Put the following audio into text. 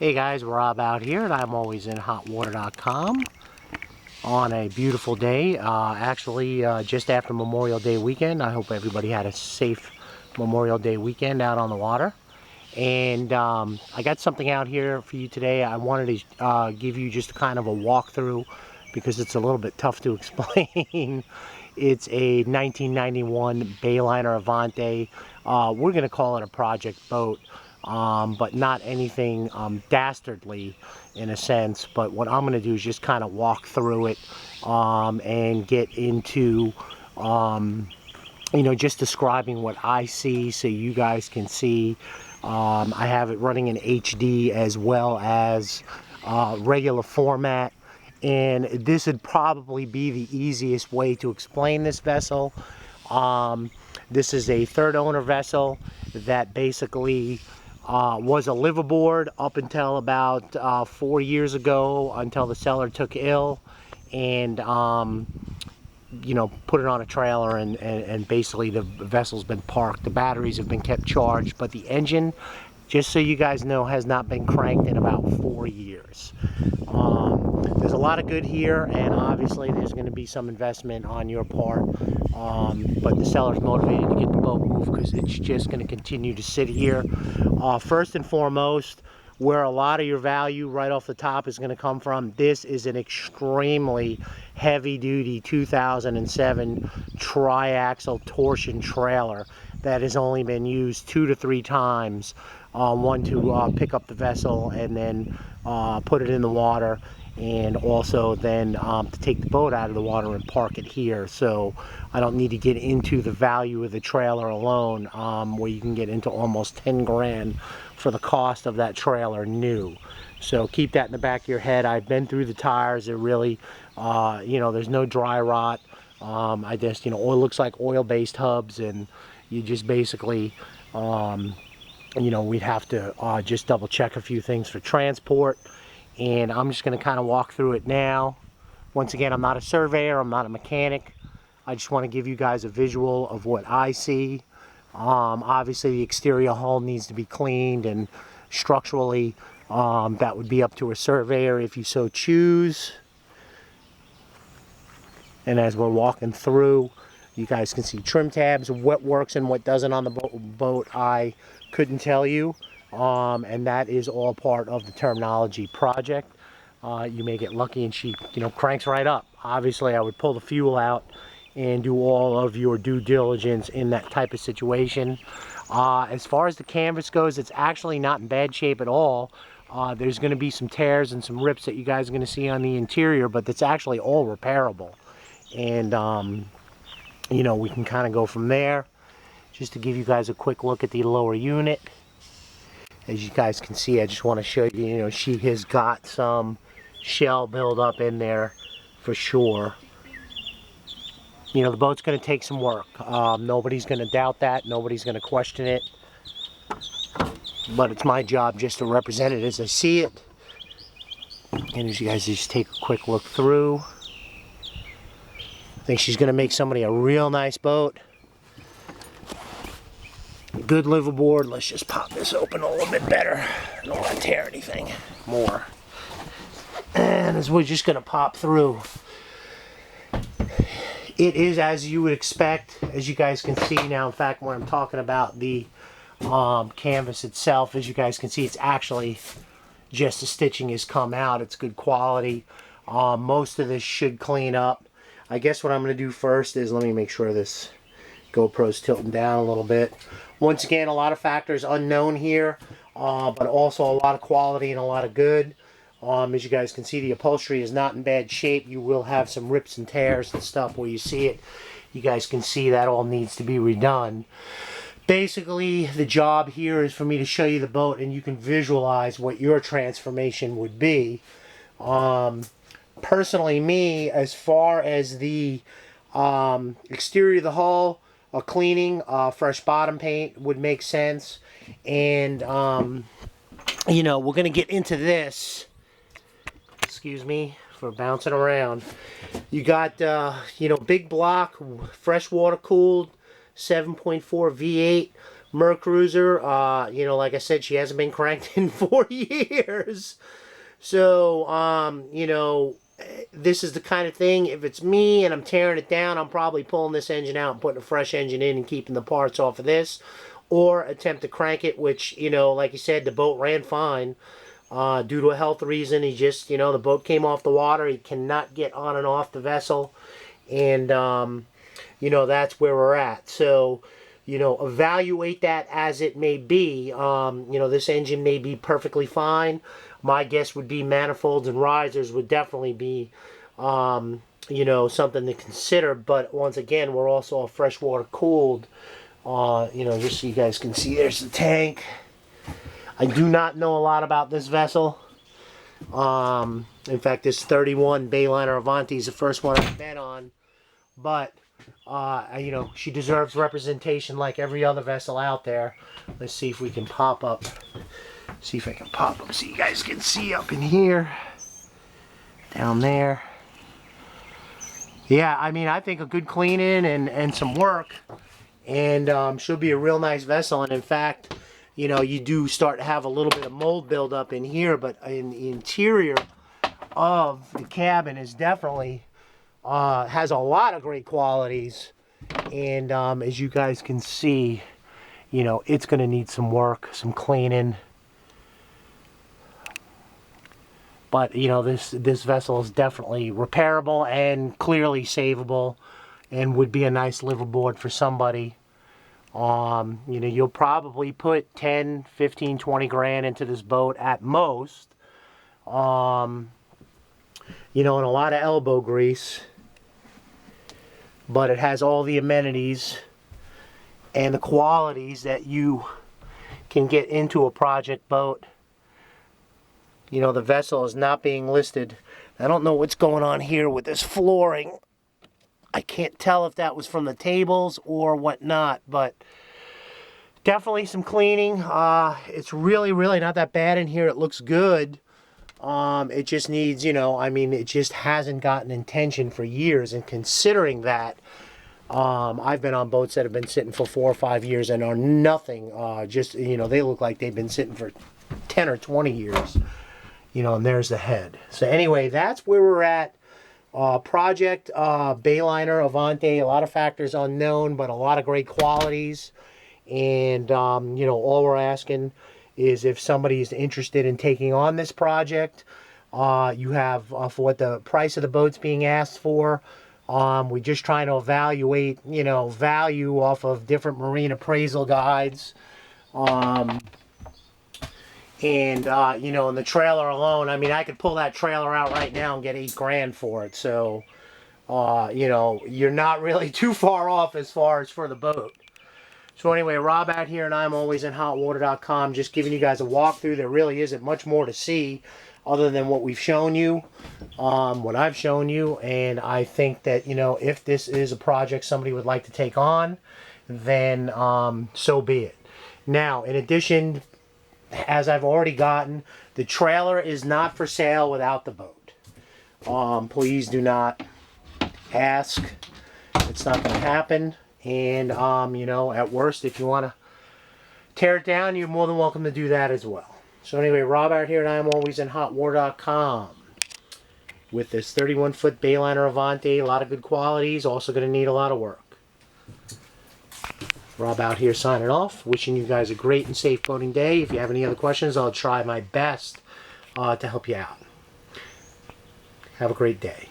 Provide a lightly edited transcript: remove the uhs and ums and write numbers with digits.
Hey guys, Rob out here at ImAlwaysInHotWater.com on a beautiful day, actually just after Memorial Day weekend. I hope everybody had a safe Memorial Day weekend out on the water. And I got something out here for you today. I wanted to give you just kind of a walkthrough because it's a little bit tough to explain. It's a 1991 Bayliner Avanti. We're going to call it a project boat. But not anything dastardly in a sense. But what I'm going to do is just kind of walk through it and get into, just describing what I see so you guys can see. I have it running in HD as well as regular format. And this would probably be the easiest way to explain this vessel. This is a third owner vessel that basically was a liveaboard up until about 4 years ago, until the seller took ill and put it on a trailer, and basically the vessel's been parked. The batteries have been kept charged, but the engine, just so you guys know, has not been cranked in about 4 years. There's a lot of good here, and obviously there's going to be some investment on your part, but the seller's motivated to get the boat moved because it's just going to continue to sit here. First and foremost, where a lot of your value right off the top is going to come from, this is an extremely heavy-duty 2007 tri-axle torsion trailer that has only been used 2 to 3 times. One to pick up the vessel and then put it in the water, and also then to take the boat out of the water and park it here. So I don't need to get into the value of the trailer alone, where you can get into almost 10 grand for the cost of that trailer new. So keep that in the back of your head. I've been through the tires. They're really, there's no dry rot. I just, oil looks like oil-based hubs, and you just basically, we'd have to just double check a few things for transport. And I'm just going to kind of walk through it now. Once again, I'm not a surveyor, I'm not a mechanic. I just want to give you guys a visual of what I see. Obviously the exterior hull needs to be cleaned, and structurally that would be up to a surveyor if you so choose. And as we're walking through, you guys can see trim tabs. What works and what doesn't on the boat, I couldn't tell you. And that is all part of the terminology project. You may get lucky and she, cranks right up. Obviously, I would pull the fuel out and do all of your due diligence in that type of situation. As far as the canvas goes, it's actually not in bad shape at all. There's going to be some tears and some rips that you guys are going to see on the interior, but it's actually all repairable. And, we can kind of go from there. Just to give you guys a quick look at the lower unit. As you guys can see, I just want to show you, she has got some shell buildup in there for sure. The boat's going to take some work. Nobody's going to doubt that. Nobody's going to question it. But it's my job just to represent it as I see it. And as you guys just take a quick look through, I think she's going to make somebody a real nice boat. Good liveaboard. Let's just pop this open a little bit better. I don't want to tear anything more. And as we're just going to pop through, it is as you would expect, as you guys can see now. In fact, when I'm talking about the canvas itself, as you guys can see, it's actually just the stitching has come out. It's good quality. Most of this should clean up. I guess what I'm going to do first is, let me make sure this GoPro's tilting down a little bit. Once again, a lot of factors unknown here, but also a lot of quality and a lot of good. As you guys can see, the upholstery is not in bad shape. You will have some rips and tears and stuff where you see it. You guys can see that all needs to be redone. Basically, the job here is for me to show you the boat, and you can visualize what your transformation would be. Personally, me, as far as the exterior of the hull, a cleaning, fresh bottom paint would make sense. And, we're going to get into this. Excuse me for bouncing around. You got, big block, freshwater cooled, 7.4 V8 Mercruiser. You know, like I said, she hasn't been cranked in 4 years. So, you know, this is the kind of thing, if it's me and I'm tearing it down, I'm probably pulling this engine out and putting a fresh engine in and keeping the parts off of this. Or attempt to crank it, which, you know, like you said, the boat ran fine. Due to a health reason, he just, you know, the boat came off the water. He cannot get on and off the vessel. And, you know, that's where we're at. So, you know, evaluate that as it may be. You know, this engine may be perfectly fine. My guess would be manifolds and risers would definitely be, you know, something to consider. But once again, we're also a freshwater cooled. You know, just so you guys can see, there's the tank. I do not know a lot about this vessel. In fact, this 31 Bayliner Avanti is the first one I've been on. But, you know, she deserves representation like every other vessel out there. Let's see if we can pop up. See if I can pop up so you guys can see up in here. Down there. Yeah, I mean, I think a good cleaning and some work. And she'll be a real nice vessel. And in fact, you know, you do start to have a little bit of mold buildup in here, but in the interior of the cabin is definitely has a lot of great qualities. And as you guys can see, you know, it's going to need some work, some cleaning. But, you know, this vessel is definitely repairable and clearly savable and would be a nice liveaboard for somebody. You know, you'll probably put 10, 15, 20 grand into this boat at most. You know, and a lot of elbow grease. But it has all the amenities and the qualities that you can get into a project boat. You know, the vessel is not being listed. I don't know what's going on here with this flooring. I can't tell if that was from the tables or whatnot, but definitely some cleaning. It's really not that bad in here. It looks good. It just needs, you know, I mean, it just hasn't gotten attention for years. And considering that, I've been on boats that have been sitting for 4 or 5 years and are nothing. Just, you know, they look like they've been sitting for 10 or 20 years. You know, and there's the head. So anyway, that's where we're at. Project Bayliner Avanti, a lot of factors unknown, but a lot of great qualities. And, you know, all we're asking is if somebody is interested in taking on this project, you have, for what the price of the boat's being asked for, we're just trying to evaluate, you know, value off of different marine appraisal guides. And, you know, in the trailer alone, I mean, I could pull that trailer out right now and get 8 grand for it. So, you know, you're not really too far off as far as for the boat. So anyway, Rob out here, and ImAlwaysInHotWater.com, just giving you guys a walkthrough. There really isn't much more to see other than what we've shown you, what I've shown you. And I think that, you know, if this is a project somebody would like to take on, then so be it. Now, in addition, as I've already gotten, the trailer is not for sale without the boat. Please do not ask. It's not going to happen. And, you know, at worst, if you want to tear it down, you're more than welcome to do that as well. So anyway, Rob out here, and ImAlwaysInHotWater.com with this 31-foot Bayliner Avanti. A lot of good qualities. Also going to need a lot of work. Rob out here signing off. Wishing you guys a great and safe boating day. If you have any other questions, I'll try my best to help you out. Have a great day.